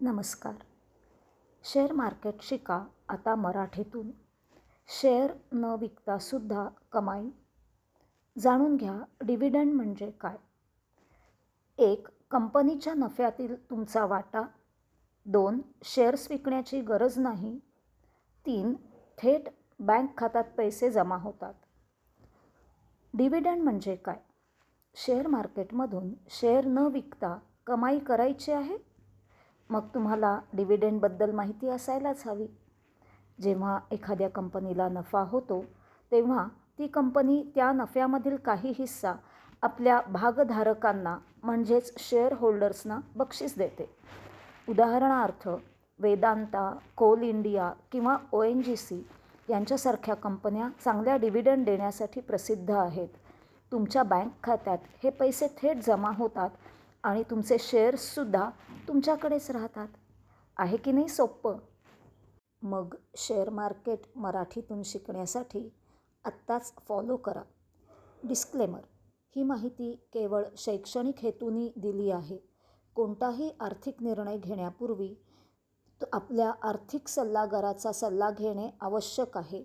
नमस्कार. Share market शिका आता मराठीतून. शेअर न विकतासुद्धा कमाई. जाणून घ्या डिव्हिडंड म्हणजे काय. 1. कंपनीच्या नफ्यातील तुमचा वाटा. 2. शेअर्स विकण्याची गरज नाही. 3. थेट बँक खात्यात पैसे जमा होतात. डिव्हिडंड म्हणजे काय. शेअर मार्केटमधून शेअर न विकता कमाई करायची आहे. मग तुम्हाला डिव्हिडंडबद्दल माहिती असायलाच हवी. जेव्हा एखाद्या कंपनीला नफा होतो तेव्हा ती कंपनी त्या नफ्यामधील काही हिस्सा आपल्या भागधारकांना म्हणजेच शेअर होल्डर्सना बक्षीस देते. उदाहरणार्थ वेदांता, कोल इंडिया किंवा ONGC यांच्यासारख्या कंपन्या चांगल्या डिव्हिडंड देण्यासाठी प्रसिद्ध आहेत. तुमच्या बँक खात्यात हे पैसे थेट जमा होतात आणि तुमचे शेअर्ससुद्धा तुमच्याकडेच राहतात. आहे की नाही सोपं. मग शेअर मार्केट मराठीतून शिकण्यासाठी आत्ताच फॉलो करा. डिस्क्लेमर: ही माहिती केवळ शैक्षणिक हेतूंनी दिली आहे. कोणताही आर्थिक निर्णय घेण्यापूर्वी आपल्या आर्थिक सल्लागाराचा सल्ला घेणे आवश्यक आहे.